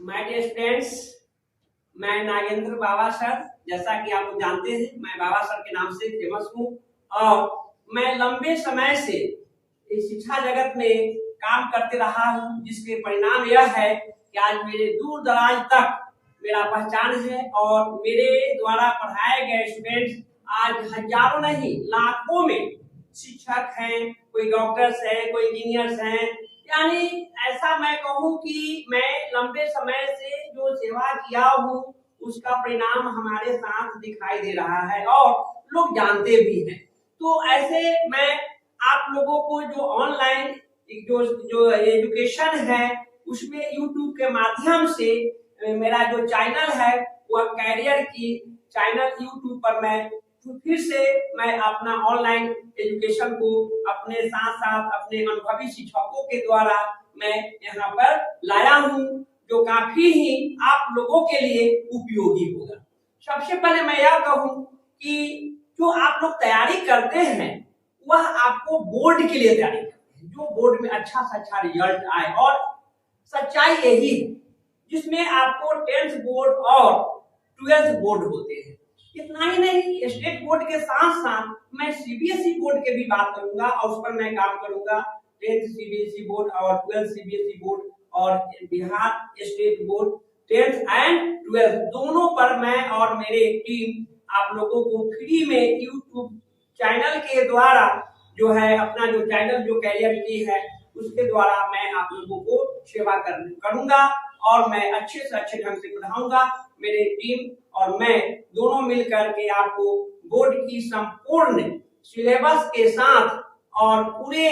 My dear students, मैं नागेंद्र बाबा sir, जैसा कि आप लोग जानते हैं, मैं बाबा सर के नाम से फेमस हूँ और मैं लंबे समय से इस शिक्षा जगत में काम करते रहा हूँ, जिसके परिणाम यह है कि आज मेरे दूर दराज तक मेरा पहचान है और मेरे द्वारा पढ़ाए गए स्टूडेंट्स आज हजारों नहीं लाखों में शिक्षक हैं, कोई डॉक्टर्स हैं, कोई इंजीनियर्स हैं। यानी ऐसा मैं कहूँ कि मैं लंबे समय से जो सेवा किया हूँ उसका परिणाम हमारे साथ दिखाई दे रहा है और लोग जानते भी हैं। तो ऐसे मैं आप लोगों को जो ऑनलाइन जो जो एजुकेशन है उसमें यूट्यूब के माध्यम से मेरा जो चैनल है वह कैरियर की चैनल यूट्यूब पर फिर से मैं अपना ऑनलाइन एजुकेशन को अपने साथ साथ अपने अनुभवी शिक्षकों के द्वारा मैं यहाँ पर लाया हूँ, जो काफी ही आप लोगों के लिए उपयोगी होगा। सबसे पहले मैं यह कहूँ कि जो आप लोग तैयारी करते हैं वह आपको बोर्ड के लिए तैयारी करते हैं, जो बोर्ड में अच्छा से अच्छा रिजल्ट आए। और सच्चाई यही है, जिसमें आपको 10th बोर्ड और 12th बोर्ड होते हैं। इतना ही नहीं, स्टेट बोर्ड के साथ साथ मैं सीबीएसई बोर्ड के भी बात करूंगा और उस पर मैं काम करूंगा। 10th सीबीएसई बोर्ड और 12th सीबीएसई बोर्ड और Bihar state board 10th and 12th दोनों पर मैं और मेरे टीम आप लोगों को फ्री में यूट्यूब चैनल के द्वारा जो है अपना जो चैनल जो कैरियर की है उसके द्वारा मैं आप लोगों को सेवा करूंगा और मैं अच्छे से अच्छे ढंग से पढ़ाऊंगा। मेरे टीम और मैं दोनों मिलकर के आपको बोर्ड की संपूर्ण सिलेबस के साथ और पूरे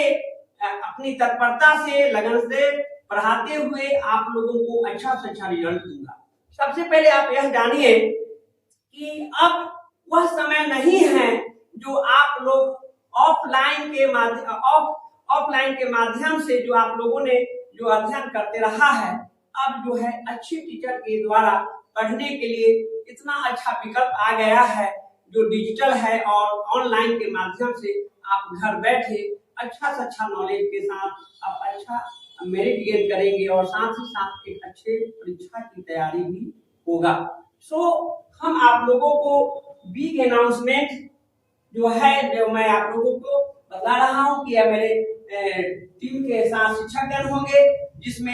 अपनी तत्परता से लगन से पढ़ाते हुए आप लोगों को अच्छा से अच्छा रिजल्ट दूंगा। सबसे पहले आप यह जानिए कि अब वह समय नहीं है जो आप लोग ऑफलाइन के माध्यम से जो आप लोगों ने जो अध्ययन करते रहा है, अब जो है अच्छे टीचर के द्वारा पढ़ने के लिए इतना अच्छा विकल्प आ गया है जो डिजिटल है और ऑनलाइन के माध्यम से आप घर बैठे अच्छा से अच्छा नॉलेज के साथ आप अच्छा मेरिट गेन करेंगे और साथ ही साथ एक अच्छे परीक्षा की तैयारी भी होगा। हम आप लोगों को बिग अनाउंसमेंट जो है जो मैं आप लोगों को बता रहा हूँ कि मेरे टीम के साथ शिक्षकगण होंगे, जिसमें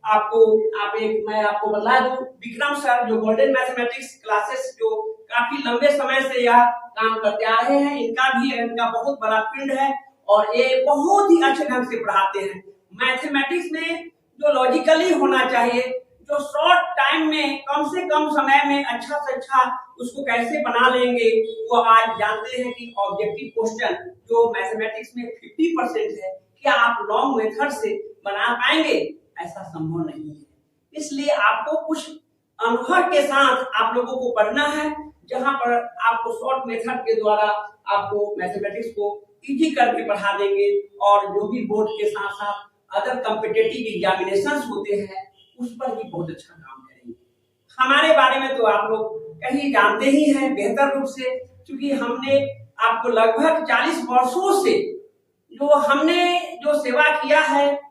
मैं आपको बता दूं, विक्रम सर जो गोल्डन मैथमेटिक्स क्लासेस जो काफी लंबे समय से यह काम करते आ रहे हैं, इनका बहुत बड़ा फील्ड है और ये बहुत ही अच्छे ढंग से पढ़ाते हैं। मैथमेटिक्स में जो लॉजिकली होना चाहिए, जो शॉर्ट टाइम में कम से कम समय में अच्छा से अच्छा उसको कैसे बना लेंगे, वो आज जानते हैं कि ऑब्जेक्टिव क्वेश्चन जो मैथमेटिक्स में 50% है, क्या आप लॉन्ग मेथड से बना पाएंगे? ऐसा संभव नहीं है। इसलिए आपको कुछ अनुभव के साथ आप लोगों को पढ़ना है, जहां पर आपको शॉर्ट मेथड के द्वारा आपको मैथमेटिक्स को इजी करके पढ़ा देंगे और जो भी बोर्ड के साथ साथ अदर कॉम्पिटिटिव एग्जामिनेशंस होते हैं उस पर भी बहुत अच्छा काम करेंगे। हमारे बारे में तो आप लोग कहीं जानते ही हैं बेहतर रूप से, क्योंकि हमने आपको लगभग 40 वर्षों से हमने जो सेवा किया है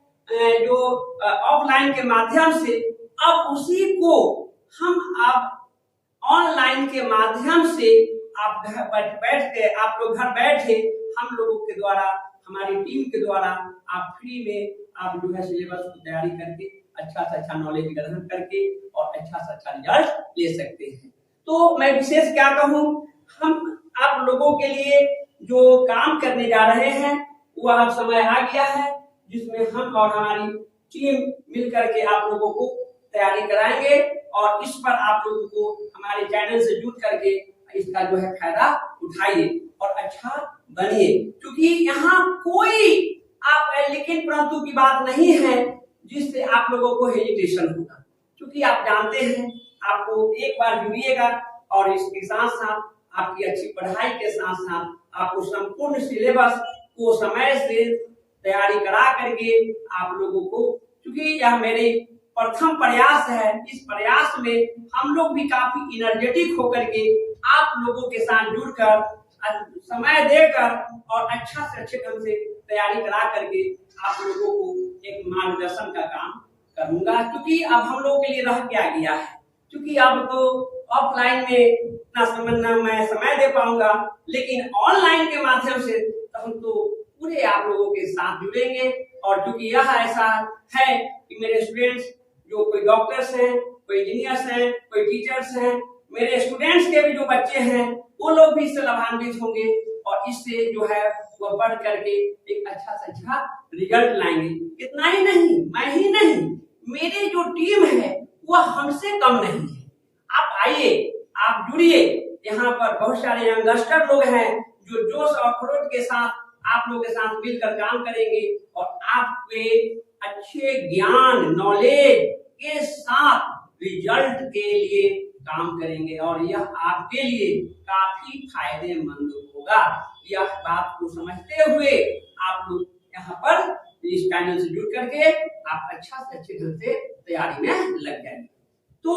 जो ऑफलाइन के माध्यम से, अब उसी को हम अब ऑनलाइन के माध्यम से आप घर बैठ के आप लोग घर बैठे हम लोगों के द्वारा हमारी टीम के द्वारा आप फ्री में आप जो है सिलेबस की तैयारी करके अच्छा से अच्छा नॉलेज ग्रहण करके और अच्छा से अच्छा रिजल्ट ले सकते हैं। तो मैं विशेष क्या कहूँ, हम आप लोगों के लिए जो काम करने जा रहे हैं वह अब समय आ गया है, जिसमें हम और हमारी टीम मिलकर के आप लोगों को तैयारी कराएंगे और इस पर आप लोगों को हमारे चैनल से जुड़ करके इसका जो है फायदा उठाइए और अच्छा बनिए, क्योंकि यहाँ कोई आप लेकिन परंतु की बात नहीं है जिससे आप लोगों को हेजिटेशन होगा, क्योंकि आप जानते हैं आपको एक बार जुड़िएगा और इसके साथ साथ आपकी अच्छी पढ़ाई के साथ साथ आपको संपूर्ण सिलेबस को समय से तैयारी करा करके आप लोगों को, क्योंकि यह मेरे प्रथम प्रयास है, इस प्रयास में हम लोग भी काफी एनर्जेटिक होकर के आप लोगों के साथ जुड़कर समय देकर और अच्छा से अच्छे ढंग से तैयारी करा करके आप लोगों को एक मार्गदर्शन का काम करूंगा, क्योंकि अब हम लोग के लिए रह क्या गया है, क्योंकि अब तो ऑफलाइन में इतना समय न मैं समय दे पाऊंगा, लेकिन ऑनलाइन के माध्यम से हम तो पूरे आप लोगों के साथ जुड़ेंगे। और क्योंकि यह ऐसा है कि मेरे स्टूडेंट्स जो कोई डॉक्टर्स हैं, कोई इंजीनियर्स हैं, कोई टीचर्स हैं, मेरे स्टूडेंट्स के भी जो बच्चे हैं वो लोग भी इससे लाभान्वित होंगे और इससे जो है वह बढ़ करके एक अच्छा से अच्छा रिजल्ट लाएंगे। इतना ही नहीं, मैं ही नहीं, मेरी जो टीम है वह हमसे कम नहीं है। आप आइए, आप जुड़िए, यहाँ पर बहुत सारे यंगस्टर लोग हैं जो जोश और खरोश के साथ आप लोगों के साथ मिलकर काम करेंगे और आपके अच्छे ज्ञान नॉलेज के साथ रिजल्ट के लिए काम करेंगे और यह आपके लिए काफी फायदेमंद होगा। यह बात को समझते हुए आप लोग यहाँ पर इस चैनल से जुड़ करके आप अच्छा से अच्छे ढंग से तैयारी में लग जाएंगे। तो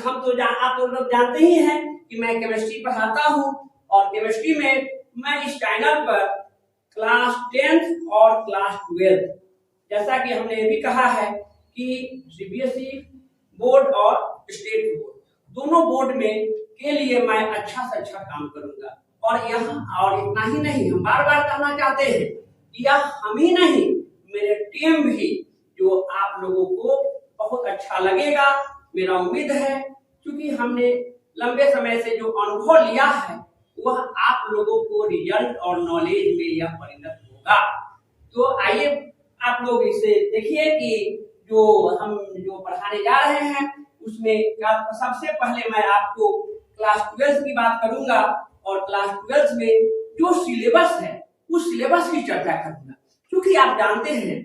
हम तो आप लोग जानते ही हैं कि मैं केमिस्ट्री पढ़ाता हूँ और केमिस्ट्री में मैं इस चैनल पर क्लास 10th और क्लास 12th, जैसा कि हमने ये भी कहा है कि सीबीएसई बोर्ड और स्टेट बोर्ड दोनों बोर्ड में के लिए मैं अच्छा से अच्छा काम करूंगा। और यहाँ और इतना ही नहीं, हम बार बार कहना चाहते हैं कि यह हम ही नहीं, मेरे टीम भी जो आप लोगों को बहुत अच्छा लगेगा, मेरा उम्मीद है, क्योंकि हमने लंबे समय से जो अनुभव लिया है वह आप लोगों को रिजल्ट और नॉलेज में यह परिणत होगा। तो आइए आप लोग इसे देखिए कि जो हम जो पढ़ाने जा रहे हैं उसमें सबसे पहले मैं आपको क्लास 12 की बात करूंगा और क्लास 12 में जो सिलेबस है उस सिलेबस की चर्चा करूंगा, क्योंकि आप जानते हैं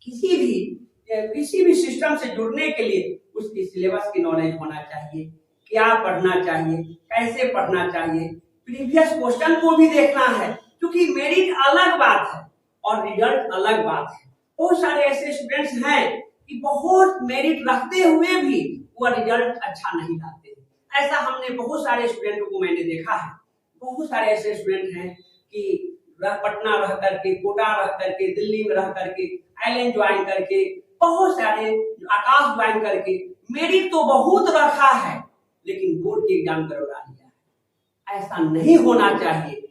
किसी भी सिस्टम से जुड़ने के लिए उसकी सिलेबस की नॉलेज होना चाहिए, क्या पढ़ना चाहिए, कैसे पढ़ना चाहिए, प्रीवियस क्वेश्चन को भी देखना है, क्योंकि मेरिट अलग बात है और रिजल्ट अलग बात है। बहुत सारे ऐसे स्टूडेंट्स हैं कि बहुत मेरिट रखते हुए भी वह रिजल्ट अच्छा नहीं लाते। ऐसा हमने बहुत सारे स्टूडेंटों को मैंने देखा है। बहुत सारे ऐसे स्टूडेंट हैं कि पटना रह करके, कोटा रह करके, दिल्ली में रह करके, आइलैंड ज्वाइन करके, बहुत सारे आकाश ज्वाइन करके मेरिट तो बहुत रखा है लेकिन बोर्ड के एग्जाम करवा लिया है। ऐसा नहीं होना चाहिए।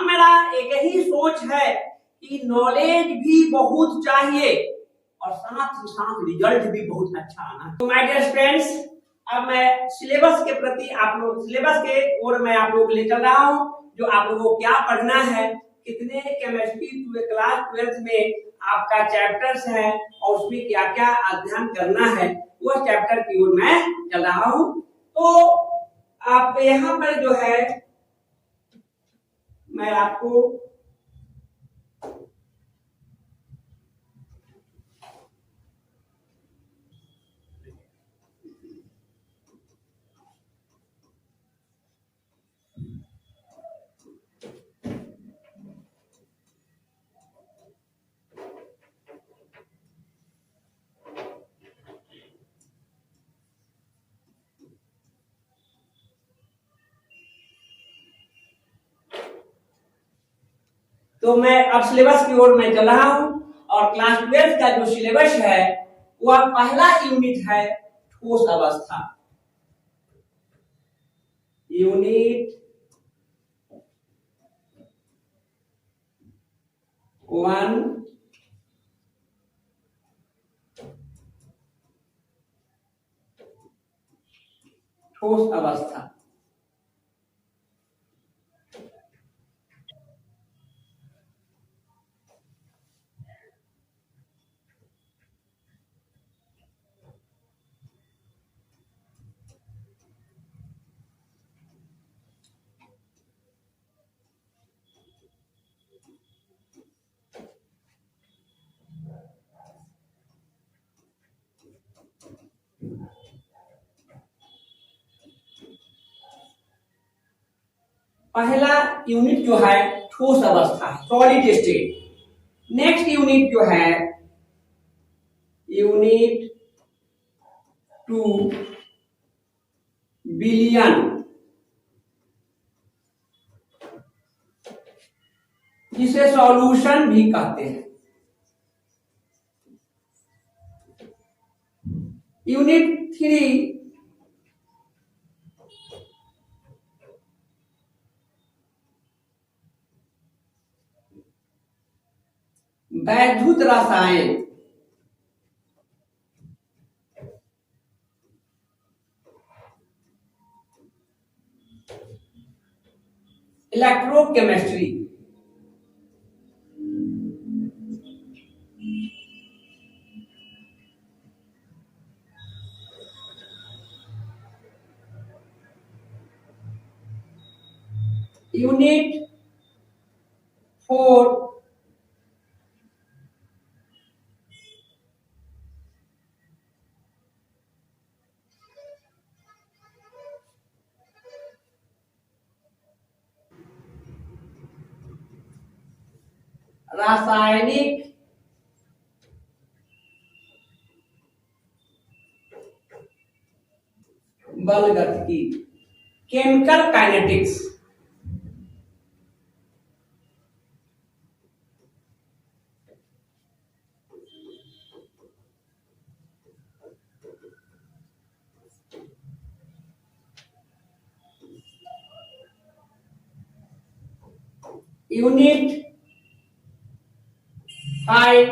मेरा एक ही सोच है कि नॉलेज भी बहुत चाहिए और साथ ही साथ रिजल्ट भी बहुत अच्छा आना। तो माय डियर फ्रेंड्स, अब मैं सिलेबस के प्रति सिलेबस के ओर मैं आप लोग ले चल रहा हूँ, जो आप लोगों को क्या पढ़ना है, कितने केमिस्ट्री क्लास 12 में आपका चैप्टर्स है और उसमें क्या क्या अध्ययन करना है, वह चैप्टर की ओर मैं चल रहा हूँ। तो आप यहाँ पर जो है मैं आपको तो मैं अब सिलेबस की ओर मैं चल रहा हूँ और क्लास 12 का जो सिलेबस है वह पहला यूनिट है ठोस अवस्था। यूनिट 1 ठोस अवस्था। पहला यूनिट जो है ठोस अवस्था, सॉलिड स्टेट। नेक्स्ट यूनिट जो है यूनिट 2 विलयन, जिसे सॉल्यूशन भी कहते हैं। यूनिट 3 वैद्युत रसायन। इलेक्ट्रोकेमिस्ट्री। यूनिट 4 रासायनिक बल गतिकी, केमिकल काइनेटिक्स। यूनिट 5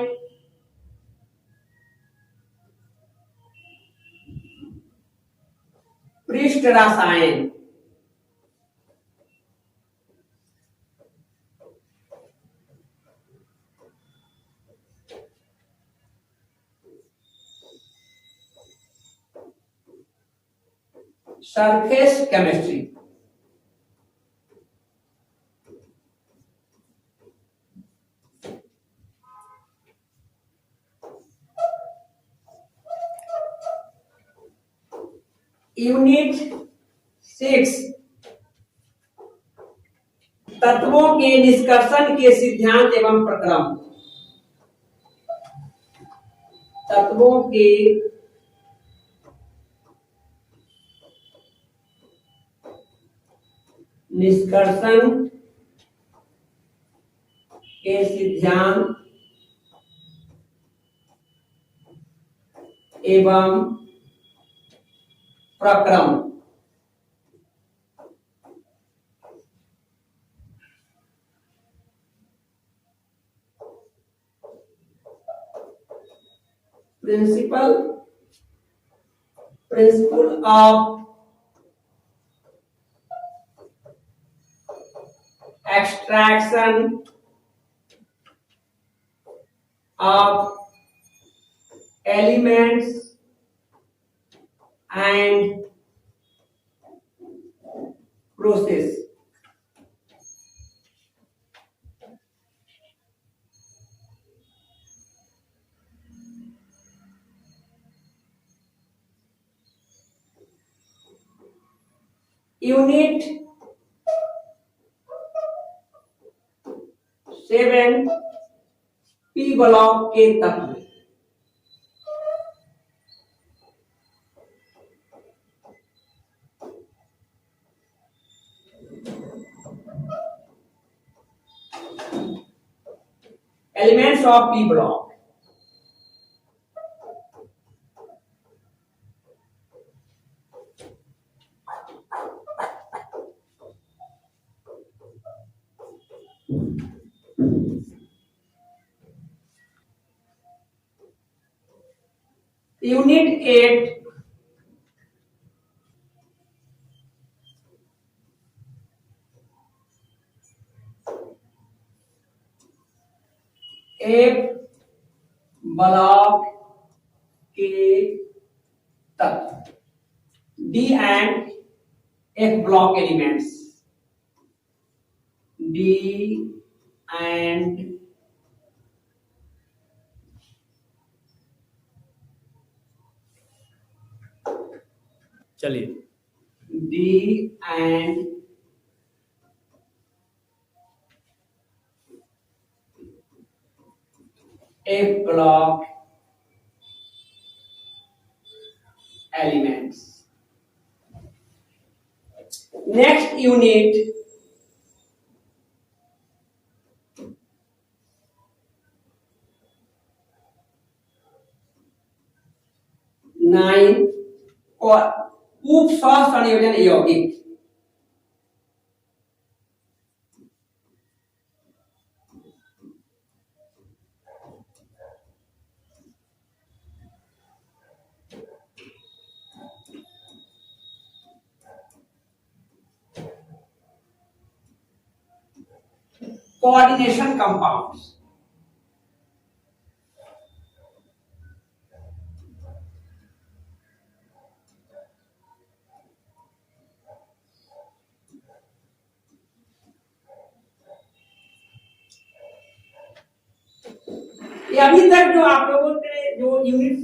पृष्ठ रसायन। Surface chemistry. यूनिट 6 तत्वों के निष्कर्षण के सिद्धांत एवं प्रक्रम। तत्वों के निष्कर्षण के सिद्धांत एवं प्रक्रम। Principle of extraction of elements and process. Unit 7 P block के तत्व। Elements of P block. Unit 8 एक ब्लॉक के तत्व। D and F block elements. D and चलिए D and F block elements. Next unit 9 और उप सहसंयोजन यौगिक। Coordination compounds. ये अभी तक जो आप लोगों के जो यूनिट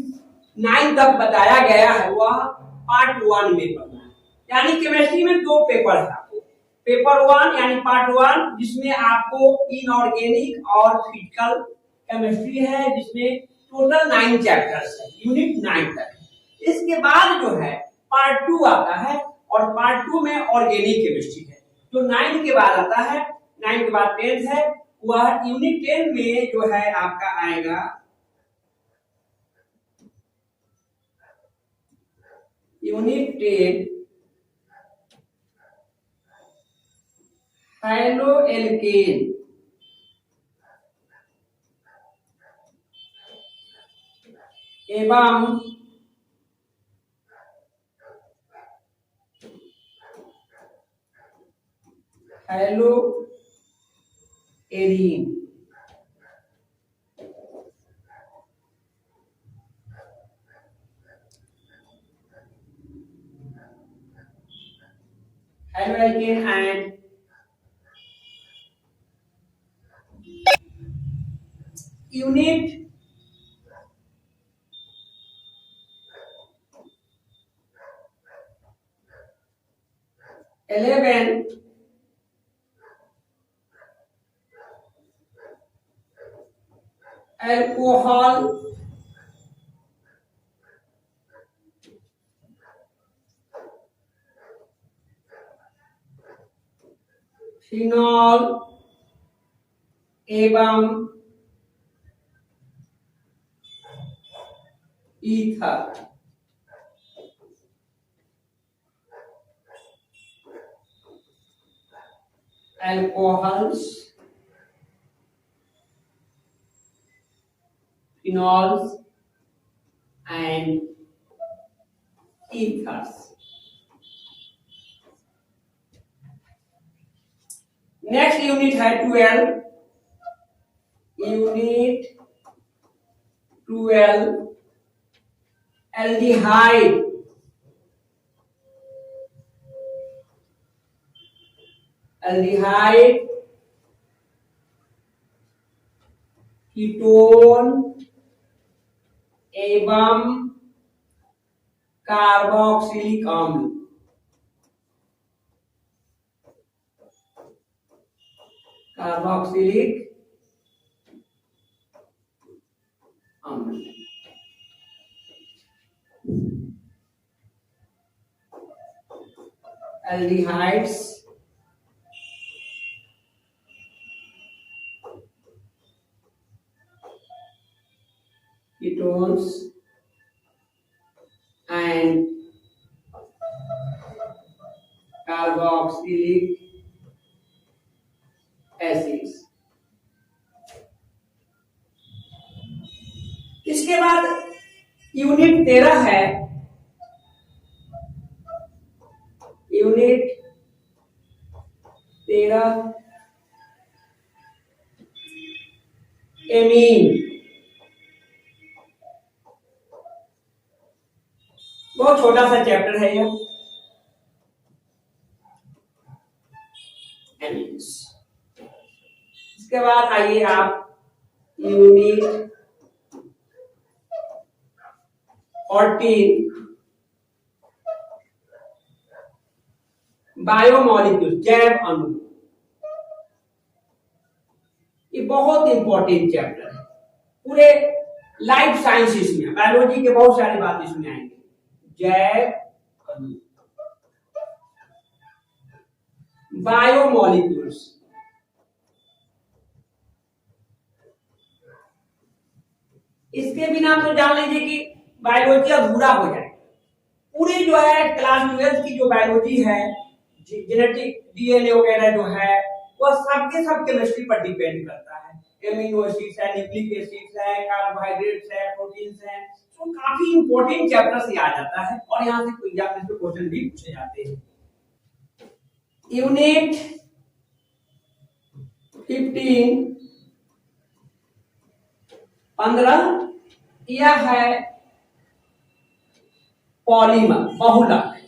9 तक बताया गया है वह पार्ट 1 में पढ़ना है। यानी केमिस्ट्री में 2 पेपर है आपको। पेपर 1 यानी पार्ट 1 जिसमें आपको इनऑर्गेनिक और फिजिकल केमिस्ट्री है, जिसमें टोटल 9 चैप्टर्स है, यूनिट 9 तक। इसके बाद जो है पार्ट 2 आता है और पार्ट 2 में ऑर्गेनिक केमिस्ट्री है। जो 9 के बाद आता है, 9 के बाद 10 है, वह यूनिट 10 में जो है आपका आएगा यूनिट 10 हेलो एल्केन एवं haloarene. Haloalkane and unit 11 alcohol phenol एवं ether. Alcohols, phenols and ethers. Next unit है 12, यूनिट 12 एल्डिहाइड। एल्डिहाइड, कीटोन एवं कार्बोक्सिलिक अम्ल। कार्बोक्सिलिक अम्ल। Aldehydes, ketones and carboxylic acids। इसके बाद यूनिट 13 है, यूनिट 13 एमीन। बहुत छोटा सा चैप्टर है ये, एमीन्स। इसके बाद आइए आप यूनिट 14 बायोमॉलिक्यूल, जैव अणु। ये बहुत इंपॉर्टेंट चैप्टर है, पूरे लाइफ साइंसेस में, बायोलॉजी के बहुत सारी बातें इसमें आएंगे। जैव अणु, बायोमॉलिक्यूल्स। इसके बिना तो जान लीजिए कि बायोलॉजी अधूरा हो जाएगा। पूरी जो है क्लास 12 की जो बायोलॉजी है, जेनेटिक डीएनए वगैरह जो है, वो सबके सब केमिस्ट्री पर डिपेंड करता है। एमिनो एसिड्स है, न्यूक्लिक एसिड्स है, कार्बोहाइड्रेट्स है, प्रोटीन्स है, तो काफी इंपॉर्टेंट चैप्टर से आ जाता है और यहाँ से एग्जाम में क्वेश्चन भी पूछे जाते हैं। यूनिट 15 यह है पॉलीमर, बहुलक।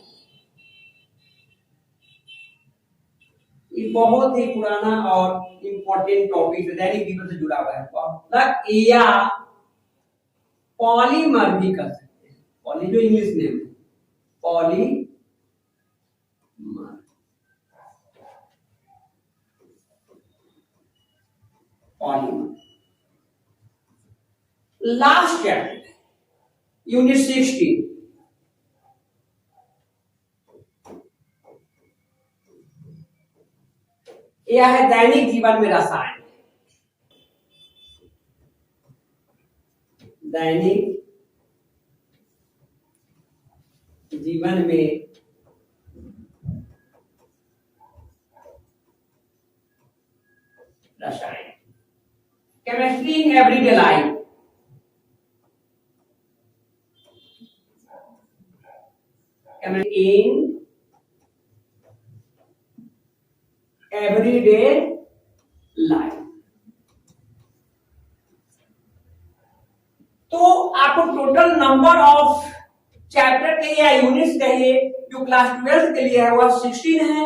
ये बहुत ही पुराना और इंपॉर्टेंट टॉपिक है, दैनिक जीवन से जुड़ा हुआ है। बहुलक या पॉलीमर भी कर सकते हैं। पॉली जो इंग्लिश नेम है, polymer. Polymer last chapter unit 16। यह है दैनिक जीवन में रसायन। दैनिक जीवन में रसायन, chemistry in everyday life. in everyday life। तो आपको टोटल नंबर ऑफ चैप्टर कहिए या यूनिट्स कहिए जो क्लास 12 के लिए है वह 16 है।